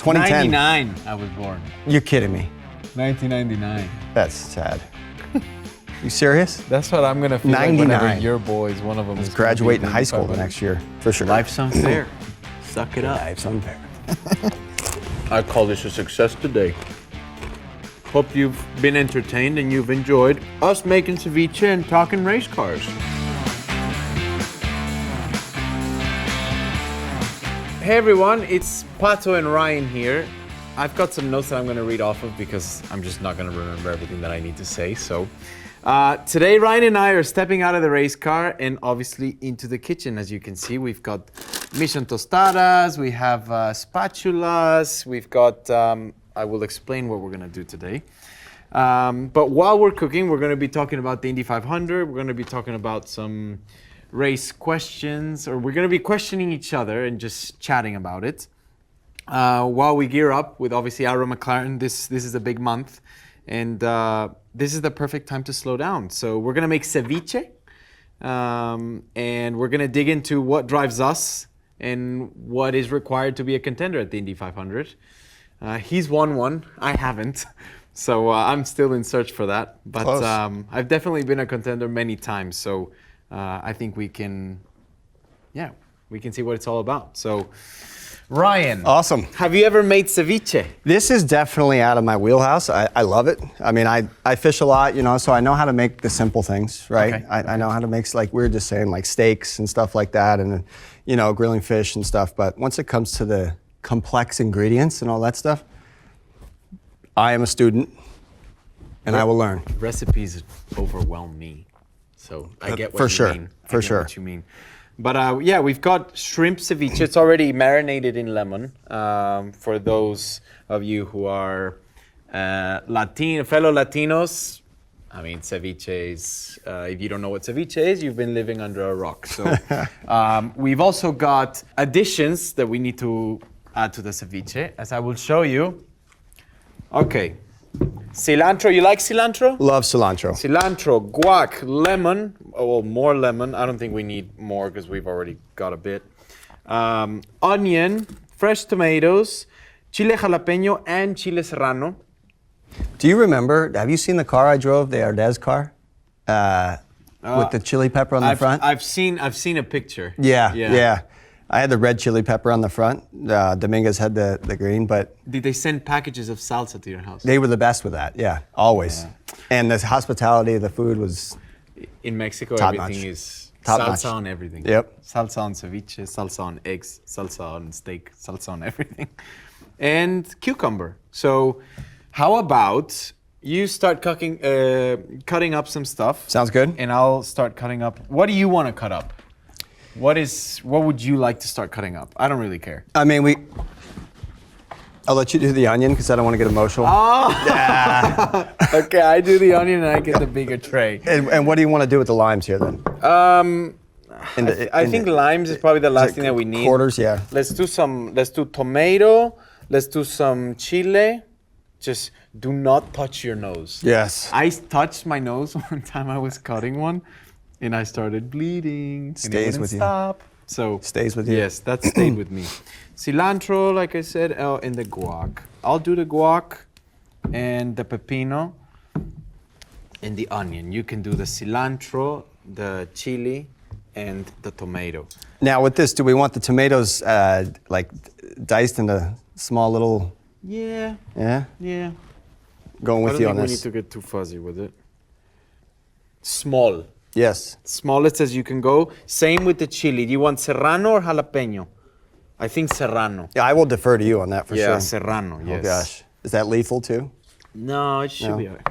2010. 99, I was born. You're kidding me. 1999. That's sad. You serious? That's what I'm gonna feel like 99. whenever your boys, one of them is Graduating high school the next year, for sure. Life's unfair. Suck it up. Life's unfair. I call this a success today. Hope you've been entertained and you've enjoyed us making ceviche and talking race cars. Hey everyone, it's Pato and Ryan here. I've got some notes that I'm going to read off of because I'm just not going to remember everything that I need to say. So today Ryan and I are stepping out of the race car and obviously into the kitchen. As you can see, we've got Mission tostadas, we have spatulas, we've got, I will explain what we're going to do today. But while we're cooking, we're going to be talking about the Indy 500. We're going to be talking about some race questions, or we're going to be questioning each other and just chatting about it. While we gear up with obviously Arrow McLaren, this is a big month, and this is the perfect time to slow down. So we're gonna make ceviche, and we're gonna dig into what drives us and what is required to be a contender at the Indy 500. He's won one, I haven't, so I'm still in search for that. But I've definitely been a contender many times, so I think we can see what it's all about. So. Ryan. Awesome. Have you ever made ceviche? This is definitely out of my wheelhouse. I love it. I mean, I fish a lot, so I know how to make the simple things, right? Okay. I know how to make, like we were just saying, like steaks and stuff like that, and grilling fish and stuff. But once it comes to the complex ingredients and all that stuff, I am a student, and I will learn. Recipes overwhelm me, so I get what for you sure. mean. For I get sure. what you mean. But we've got shrimp ceviche. It's already marinated in lemon. For those of you who are fellow Latinos, I mean, ceviche is, if you don't know what ceviche is, you've been living under a rock. So we've also got additions that we need to add to the ceviche, as I will show you. Okay. Cilantro, you like cilantro? Love cilantro. Cilantro, guac, lemon, well, more lemon. I don't think we need more because we've already got a bit. Onion, fresh tomatoes, chile jalapeño, and chile serrano. Do you remember, have you seen the car I drove, the Ardez car? With the chili pepper on the front? I've seen a picture. Yeah. I had the red chili pepper on the front. Dominguez had the green, but... Did they send packages of salsa to your house? They were the best with that, yeah, always. Yeah. And the hospitality of the food was... In Mexico, top everything notch. is Top salsa notch. on everything. Yep. Salsa on ceviche, salsa on eggs, salsa on steak, salsa on everything. And cucumber. So how about you start cutting up some stuff. Sounds good. And I'll start cutting up. What do you want to cut up? What would you like to start cutting up? I don't really care. I mean, I'll let you do the onion because I don't want to get emotional. Oh! Yeah. Okay, I do the onion and I get the bigger tray. And what do you want to do with the limes here then? I think limes is probably the last thing that we need. Quarters, yeah. Let's do tomato. Let's do some chile. Just do not touch your nose. Yes. I touched my nose one time I was cutting one. And I started bleeding. Stays with you. Stop. So stays with you. Yes, that stayed with me. Cilantro, like I said, and the guac. I'll do the guac and the pepino and the onion. You can do the cilantro, the chili, and the tomato. Now with this, do we want the tomatoes like diced into small little? Yeah. Yeah. Yeah. Going with you on this. I don't think we need to get too fuzzy with it. Small. Yes. Smallest as you can go. Same with the chili. Do you want serrano or jalapeno? I think serrano. Yeah, I will defer to you on that for sure. Yeah, serrano, yes. Oh gosh. Is that lethal too? No, it should be all right.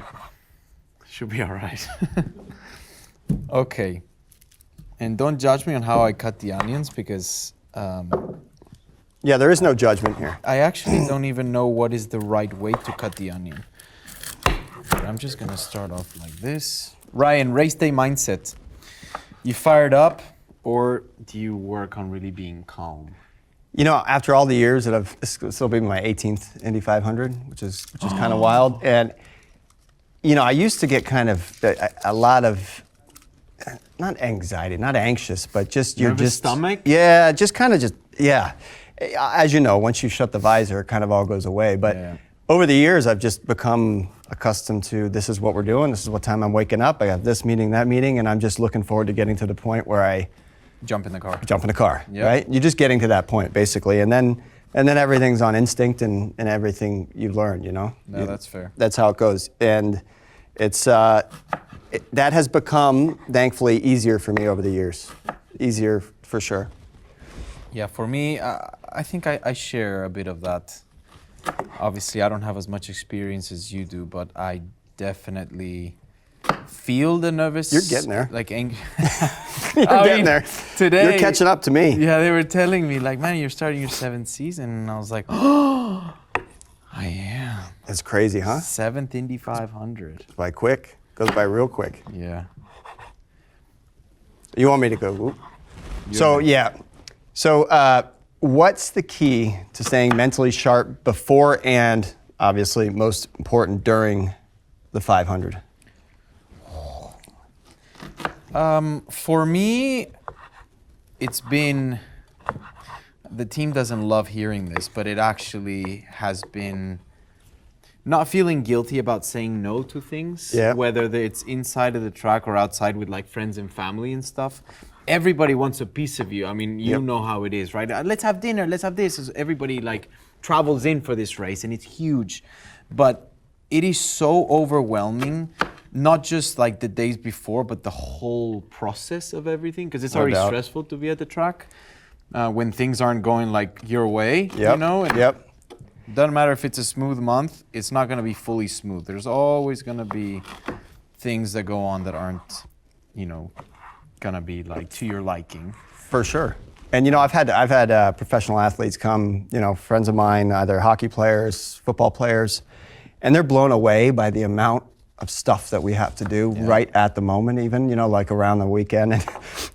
Should be all right. Okay. And don't judge me on how I cut the onions because... yeah, there is no judgment here. I actually don't even know what is the right way to cut the onion. But I'm just going to start off like this. Ryan, race day mindset. You fired up or do you work on really being calm? After all the years that this will be my 18th Indy 500, which is kind of wild. And, I used to get kind of a lot of, not anxiety, not anxious, but just... Nervous stomach? Yeah, just kind of just, yeah. as you know, once you shut the visor, it kind of all goes away. But Yeah. over the years, I've just become accustomed to this is what we're doing. This is what time I'm waking up. I have this meeting, that meeting, and I'm just looking forward to getting to the point where I Jump in the car. jump in the car, Yep. right? You're just getting to that point, basically. And then everything's on instinct and everything you learn, you know? No, that's fair. That's how it goes. And it's that has become, thankfully, easier for me over the years. Easier for sure. Yeah, for me, I think I share a bit of that. Obviously, I don't have as much experience as you do, but I definitely feel the nervous. You're getting there. Like You're I getting mean, there. Today, You're catching up to me. Yeah, they were telling me like, man, you're starting your 7th season, and I was like, oh, I am. It's crazy, huh? 7th Indy 500. Goes by quick. Goes by real quick. Yeah. You want me to go? Whoop. So, yeah. So, what's the key to staying mentally sharp before and, obviously, most important, during the 500? For me, it's been, the team doesn't love hearing this, but it actually has been not feeling guilty about saying no to things, Yeah. whether it's inside of the track or outside with like friends and family and stuff. Everybody wants a piece of you. I mean, you Yep. know how it is, right? Let's have dinner, let's have this. Everybody like travels in for this race and it's huge. But it is so overwhelming, not just like the days before, but the whole process of everything, because it's No already doubt. stressful to be at the track when things aren't going like your way, you Yep. know? And Yep. doesn't matter if it's a smooth month, it's not going to be fully smooth. There's always going to be things that go on that aren't, you know, going to be like to your liking. For sure. And you know, I've had professional athletes come, you know, friends of mine, either hockey players, football players, and they're blown away by the amount of stuff that we have to do right at the moment, even, you know, like around the weekend,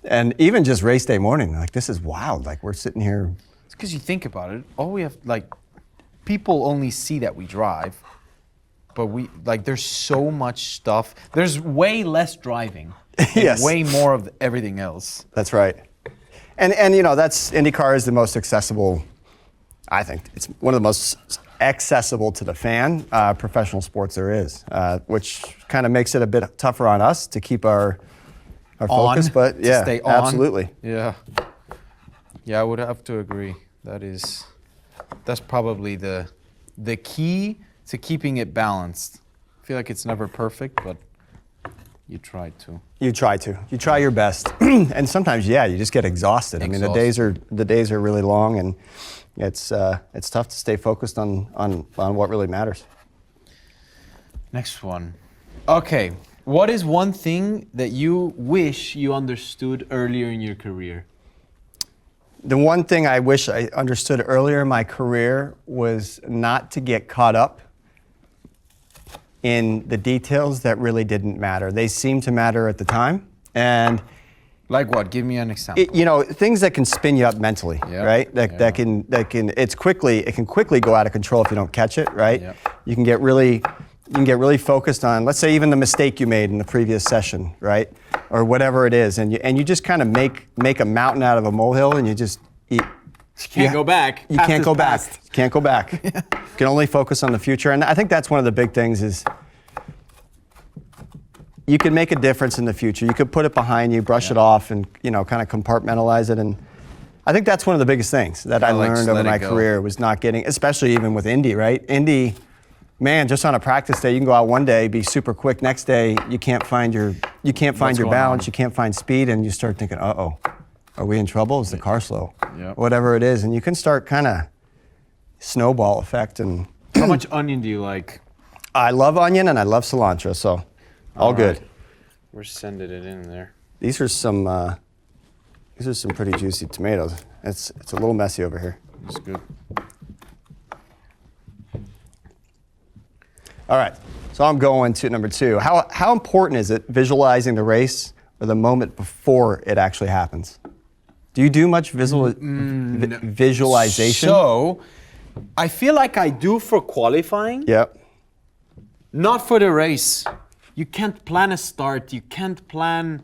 and even just race day morning. Like, this is wild. Like, we're sitting here. It's because you think about it, all we have, like, people only see that we drive, but there's so much stuff. There's way less driving. And Yes. way more of everything else. That's right. And you know, IndyCar is the most accessible, I think. It's one of the most accessible to the fan professional sports there is, which kind of makes it a bit tougher on us to keep our focus. But to yeah, stay on. absolutely. Yeah. Yeah, I would have to agree. That's probably the key to keeping it balanced. I feel like it's never perfect, but you try to. You try to. You try your best, and sometimes, yeah, you just get exhausted. I mean, the days are really long, and it's tough to stay focused on what really matters. Next one. Okay, what is one thing that you wish you understood earlier in your career? The one thing I wish I understood earlier in my career was not to get caught up in the details that really didn't matter. They seemed to matter at the time, and Like what? Give me an example. you know, things that can spin you up mentally, Yep. right? That can it can quickly go out of control if you don't catch it, right? Yep. You can get really focused on, let's say, even the mistake you made in the previous session, right? Or whatever it is, and you just kind of make a mountain out of a molehill, and you can't go back. You Past can't is go back. past. You can't go back. You can only focus on the future, and I think that's one of the big things is you can make a difference in the future. You could put it behind you, brush it off, and kind of compartmentalize it. And I think that's one of the biggest things that I learned over my career was not getting, especially even with Indy, right? Indy, man, just on a practice day, you can go out one day, be super quick. Next day, you can't find your balance, you can't find speed, and you start thinking, uh-oh, are we in trouble? Is the car slow? Yep. Whatever it is, and you can start kind of snowball effect. And How much onion do you like? I love onion and I love cilantro, so all good. right. We're sending it in there. These are some pretty juicy tomatoes. It's a little messy over here. It's good. All right, so I'm going to number 2. How important is it visualizing the race or the moment before it actually happens? Do you do much visualization? So, I feel like I do for qualifying, Yep. not for the race. You can't plan a start. You can't plan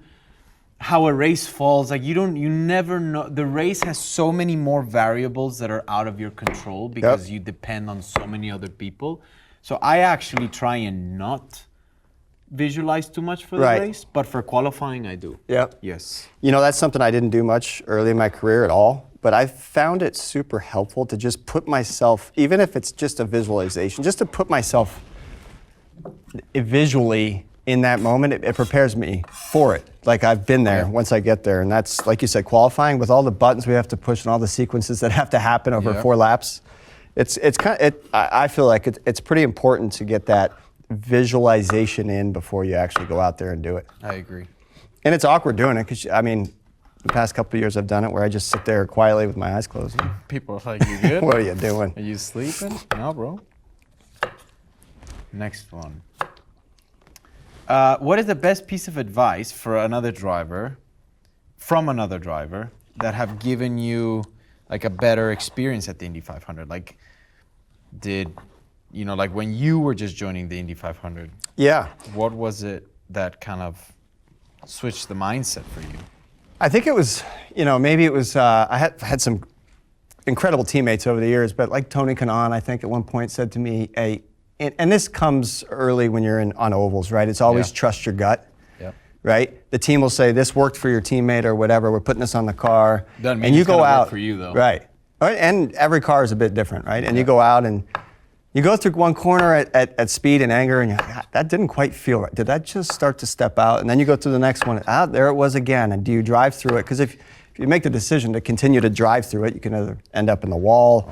how a race falls. Like you never know. The race has so many more variables that are out of your control because you depend on so many other people. So I actually try and not visualize too much for the race, but for qualifying I do. Yep. Yes. You know, that's something I didn't do much early in my career at all, but I found it super helpful to just put myself, even if it's just a visualization, just to put myself visually in that moment. It prepares me for it. Like I've been there once I get there. And that's, like you said, qualifying with all the buttons we have to push and all the sequences that have to happen over 4 laps. I feel like it's pretty important to get that visualization in before you actually go out there and do it. I agree. And it's awkward doing it because, I mean, the past couple of years I've done it where I just sit there quietly with my eyes closed. People are like, you good? What are you doing? Are you sleeping? No, bro. Next one. What is the best piece of advice for another driver, from another driver, that have given you like a better experience at the Indy 500? Like, like when you were just joining the Indy 500? Yeah. What was it that kind of switched the mindset for you? I think it was, maybe it was, I had some incredible teammates over the years, but like Tony Kanaan, I think at one point said to me, hey, and this comes early when you're on ovals, right? It's always trust your gut, right? The team will say, this worked for your teammate or whatever, we're putting this on the car. Doesn't mean and you it's go gonna out, work for you though. Right. And every car is a bit different, right? And you go out and you go through one corner at speed and anger and you're like, that didn't quite feel right. Did that just start to step out? And then you go through the next one, there it was again. And do you drive through it? Because if you make the decision to continue to drive through it, you can either end up in the wall,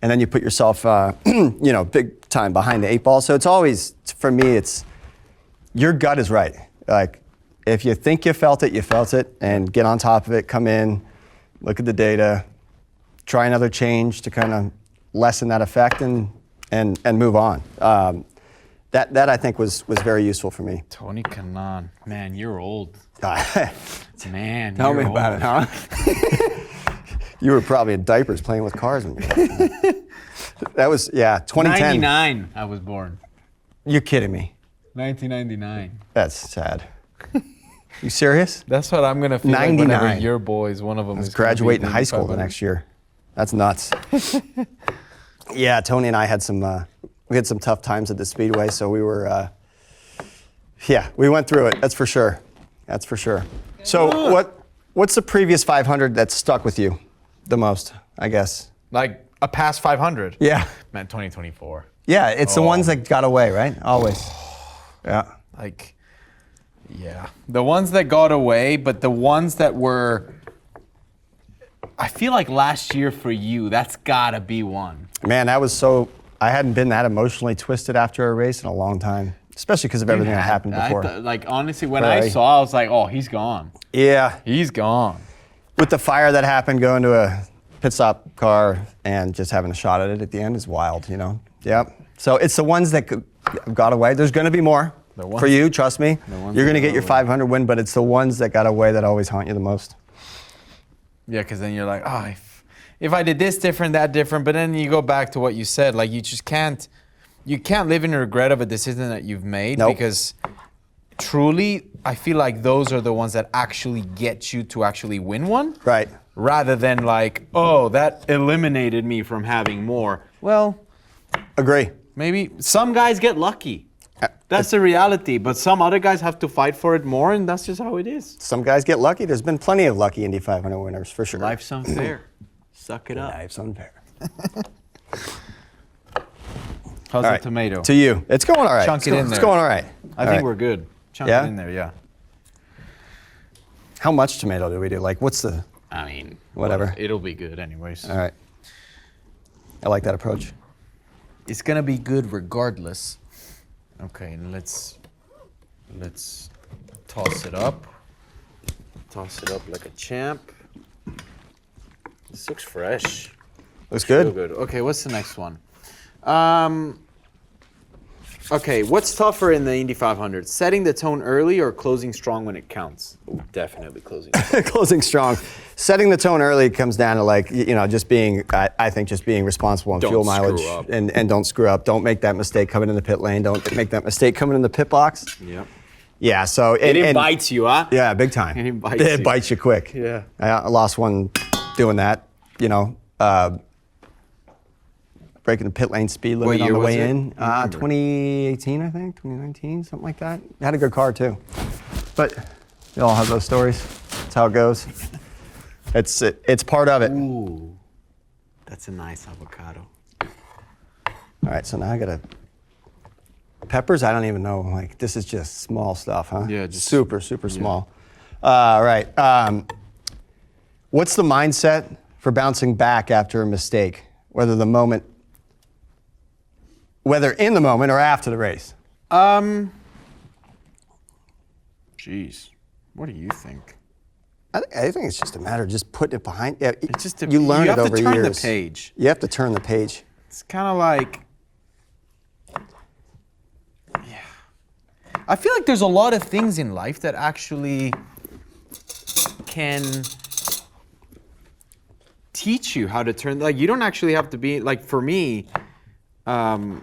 and then you put yourself, big time behind the 8 ball. So it's always, for me, it's your gut is right. Like, if you think you felt it, and get on top of it, come in, look at the data, try another change to kind of lessen that effect and move on. That I think was very useful for me. Tony Kanaan, man, you're old. Man, Tell me about it, huh? You were probably in diapers playing with cars when you were watching that. That was, 2010. 99, I was born. You're kidding me. 1999. That's sad. You serious? That's what I'm gonna feel 99. like whenever your boys, one of them, is graduating high school the next year. That's nuts. Yeah, Tony and I had some tough times at the Speedway, so we were, we went through it. That's for sure. That's for sure. So what's the previous 500 that stuck with you the most, I guess? Like a past 500? Yeah. Man, 2024. Yeah, it's the ones that got away, right? Always. Yeah. The ones that got away, but the ones that were, I feel like last year for you, that's gotta be one. Man, that was I hadn't been that emotionally twisted after a race in a long time, especially because of everything that happened before. Honestly, when I saw, I was like, oh, he's gone. Yeah. He's gone. With the fire that happened, going to a pit stop car and just having a shot at it at the end is wild, Yep. So it's the ones that got away. There's going to be more for you, trust me. You're going to get your 500 win, but it's the ones that got away that always haunt you the most. Yeah, because then you're like, oh, if I did this different, that different, but then you go back to what you said, like you just can't live in regret of a decision that you've made because truly, I feel like those are the ones that actually get you to actually win one. Right. Rather than like, oh, that eliminated me from having more. Well, agree. Maybe some guys get lucky. That's the reality, but some other guys have to fight for it more, and that's just how it is. Some guys get lucky. There's been plenty of lucky Indy 500 winners, for sure. Life's unfair. Suck it up. Life's unfair. How's the tomato? To you. It's going all right. Chunk it in there. It's going all right. I think we're good. Chunk it in there, yeah. How much tomato do we do? Like, what's the... I mean... Whatever. It'll be good anyways. All right. I like that approach. It's gonna be good regardless. Okay, and let's toss it up. Toss it up like a champ. This looks fresh. Looks good. Real good. Okay, what's the next one? Okay, what's tougher in the Indy 500? Setting the tone early or closing strong when it counts? Ooh, definitely closing strong. Closing strong. Setting the tone early comes down to just being, I think just being responsible on fuel mileage and don't screw up. Don't make that mistake coming in the pit lane. Don't make that mistake coming in the pit box. Yep. Yeah, so It bites you, huh? Yeah, big time. It bites It you. bites you quick. Yeah. I lost one doing that. Breaking the pit lane speed limit on year the was way it? in. 2018, I think, 2019, something like that. Had a good car too. But you all have those stories. That's how it goes. It's part of it. Ooh, that's a nice avocado. All right, so now I gotta peppers. I don't even know. Like this is just small stuff, huh? Yeah, just super small. All right. What's the mindset for bouncing back after a mistake, whether in the moment or after the race? Jeez, what do you think? I think it's just a matter of just putting it behind. Yeah, It's just you learn you it have over to turn years. the page. You have to turn the page. It's kind of like, yeah. I feel like there's a lot of things in life that actually can teach you how to turn. Like you don't actually have to be like. For me, I've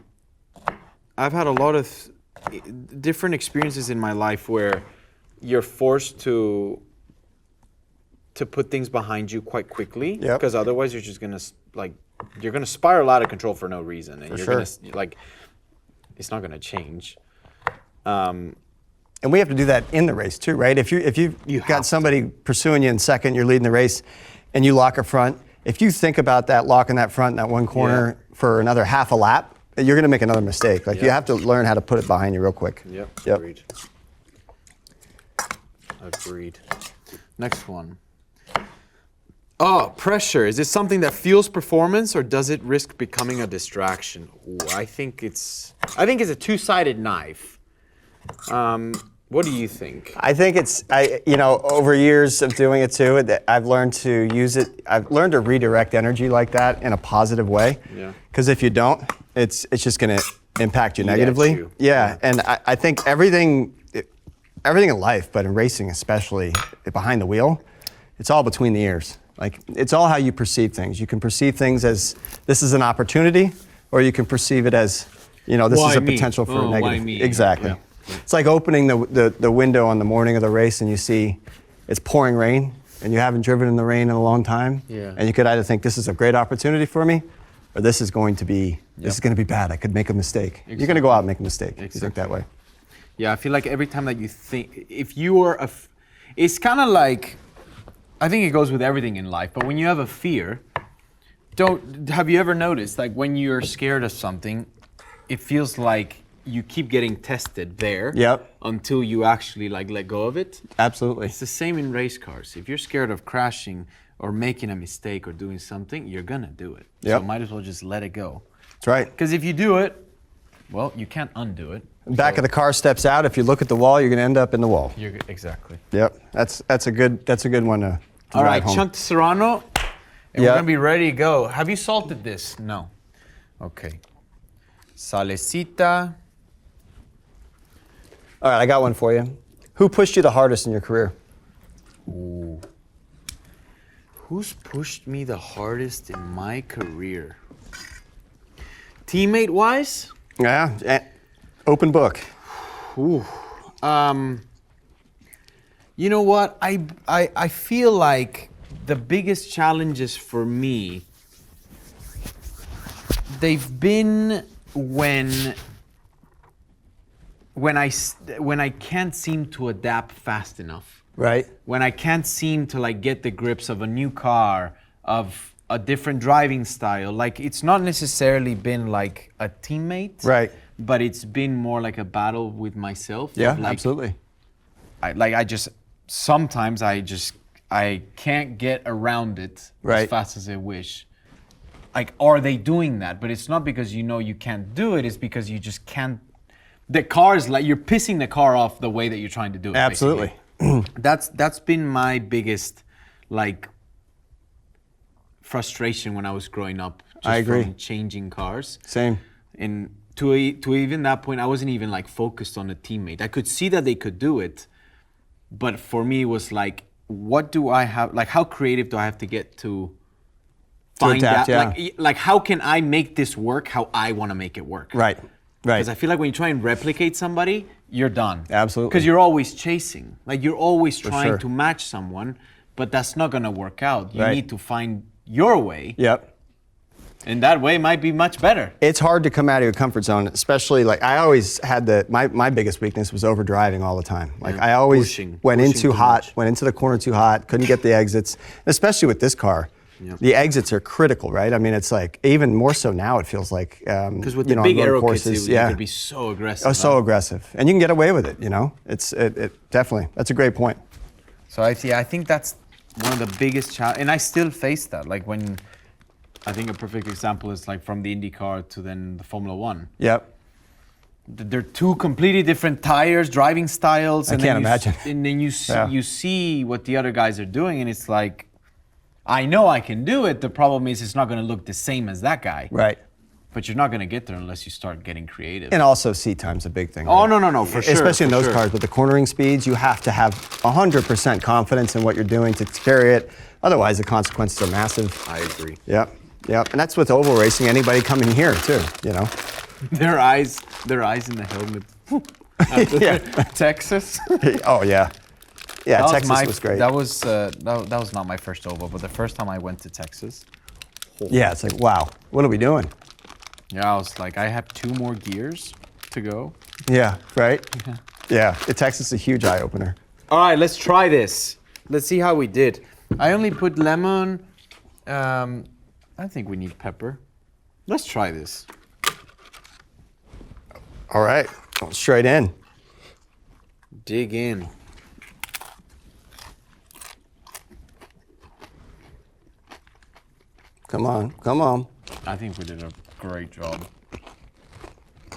had a lot of different experiences in my life where you're forced to put things behind you quite quickly, Yep. because otherwise you're just gonna you're gonna spiral out of control for no reason, and For you're sure. gonna like it's not gonna change. And we have to do that in the race too, right? If you've You have got to. somebody pursuing you in second, you're leading the race, and you lock a front. If you think about that locking that front in that one corner for another half a lap, you're going to make another mistake. Like you Yeah. have to learn how to put it behind you real quick. Yep. Yep. Agreed. Next one. Oh, pressure. Is this something that fuels performance, or does it risk becoming a distraction? Ooh, I think it's a two-sided knife. What do you think? I think over years of doing it too, I've learned to use it. I've learned to redirect energy like that in a positive way. Yeah. Because if you don't, it's just going to impact you negatively. you. Yeah. And I think everything in life, but in racing especially, behind the wheel, it's all between the ears. Like it's all how you perceive things. You can perceive things as this is an opportunity, or you can perceive it as, this Why is a me? potential for Oh, a why negative. me? Exactly. Yeah. It's like opening the window on the morning of the race and you see it's pouring rain and you haven't driven in the rain in a long time. Yeah. And you could either think this is a great opportunity for me, or this is going to be bad. I could make a mistake. You're going to go out and make a mistake. If you think that way. Yeah, I feel like every time that you think, if you are it's kind of like, I think it goes with everything in life, but when you have a fear, have you ever noticed, like when you're scared of something, it feels like you keep getting tested there until you actually like let go of it? Absolutely. It's the same in race cars. If you're scared of crashing or making a mistake or doing something, you're gonna do it. Yep. So might as well just let it go. That's right. Because if you do it, well, you can't undo it. Back of the car steps out. If you look at the wall, you're going to end up in the wall. Exactly. Yep. That's a good one to All right, drive home. chunked serrano, and Yeah. we're gonna be ready to go. Have you salted this? No. Okay. Salecita. All right, I got one for you. Who pushed you the hardest in your career? Ooh. Who's pushed me the hardest in my career? Teammate-wise? Yeah. Open book. Ooh. You know what? I feel like the biggest challenges for me, they've been when I can't seem to adapt fast enough. Right. When I can't seem to like get the grips of a new car, of a different driving style. Like it's not necessarily been like a teammate. Right. But it's been more like a battle with myself. Yeah, Like, absolutely. Sometimes I can't get around it Right. as fast as I wish. Like, are they doing that? But it's not because you can't do it, it's because you just can't. The car is like, you're pissing the car off the way that you're trying to do it. Absolutely. Basically. That's been my biggest, like, frustration when I was growing up. Just I agree. From changing cars. Same. And to even that point, I wasn't even like focused on a teammate. I could see that they could do it, but for me, it was like, what do I have? Like, how creative do I have to get to find adapt, that? yeah. Like, how can I make this work? How I want to make it work? Right. Right. Because I feel like when you try and replicate somebody, you're done. Absolutely. Because you're always chasing. Like you're always trying sure. to match someone, but that's not gonna work out. You Right. need to find your way. Yep. And that way might be much better. It's hard to come out of your comfort zone, especially like I always had my biggest weakness was overdriving all the time. Like I always went in too hot, went into the corner too hot, couldn't get the exits, especially with this car. Yep. The exits are critical, right? I mean, it's like even more so now. It feels like Because with you the know, big on road aero courses, kits, you could be so aggressive. Oh, so aggressive, and you can get away with it. You know, it definitely. That's a great point. So I think that's one of the biggest challenges, and I still face that. Like when, I think a perfect example is like from the IndyCar to then the Formula One. Yep. They're two completely different tires, driving styles. I can't imagine. And then you see what the other guys are doing, and it's like, I know I can do it. The problem is it's not going to look the same as that guy. Right. But you're not going to get there unless you start getting creative. And also seat time's a big thing. Oh, right? no, for sure. Especially in for those sure. cars with the cornering speeds, you have to have 100% confidence in what you're doing to carry it. Otherwise, the consequences are massive. I agree. Yep. And that's with oval racing. Anybody coming here too, you know. Their eyes in the helmet. After Yeah. Texas. Oh yeah. Yeah, That Texas was great. That was not my first oval, but the first time I went to Texas. Yeah, it's like, wow, what are we doing? Yeah, I was like, I have 2 more gears to go. Yeah, right? Yeah, Texas is a huge eye opener. All right, let's try this. Let's see how we did. I only put lemon. I think we need pepper. Let's try this. All right, going straight in. Dig in. Come on. I think we did a great job.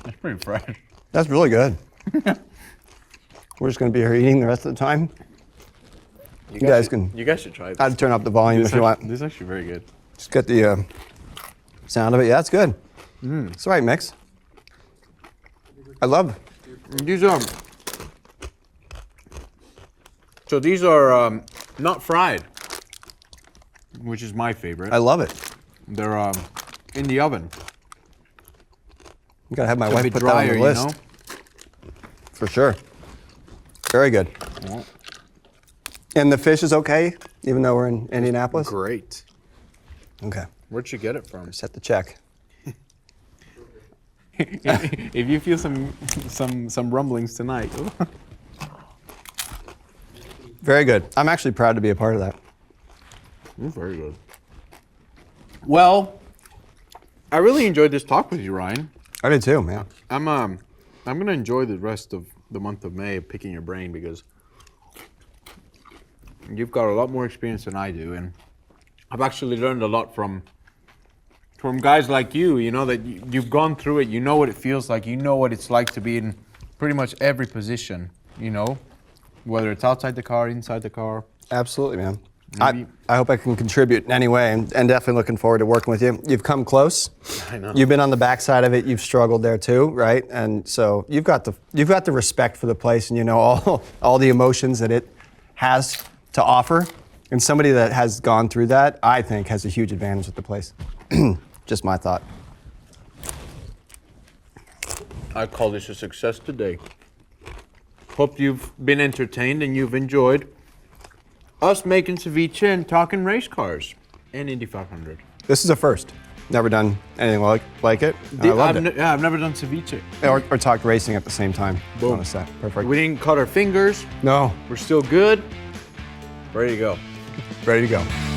It's pretty fresh. That's really good. We're just gonna be here eating the rest of the time. You guys should try this. I'd turn up the volume if you want. This is actually very good. Just get the sound of it. Yeah, it's good. It's the right mix. I love. These are. So these are not fried, which is my favorite. I love it. They're in the oven. You gotta have my A wife bit put drier, that on the list. For sure. Very good. Well, And the fish is okay, even though we're in Indianapolis? great. Okay. Where'd you get it from? Set the check. If you feel some rumblings tonight. Very good. I'm actually proud to be a part of that. Very good. Well, I really enjoyed this talk with you, Ryan. I did too, man. I'm gonna enjoy the rest of the month of May picking your brain because you've got a lot more experience than I do, and I've actually learned a lot from guys like you. You know that you've gone through it. You know what it feels like. You know what it's like to be in pretty much every position. You know, whether it's outside the car, inside the car. Absolutely, man. Maybe- I hope I can contribute in any way, and definitely looking forward to working with you. You've come close. I know. You've been on the backside of it. You've struggled there too, right? And so you've got the respect for the place, and you know all the emotions that it has to offer. And somebody that has gone through that, I think, has a huge advantage with the place. Just my thought. I call this a success today. Hope you've been entertained and you've enjoyed us making ceviche and talking race cars and Indy 500. This is a first. Never done anything like it. And I loved it. I've never done ceviche. Or talked racing at the same time Boom. on a set. Perfect. We didn't cut our fingers. No, We're still good. Ready to go. ready to go.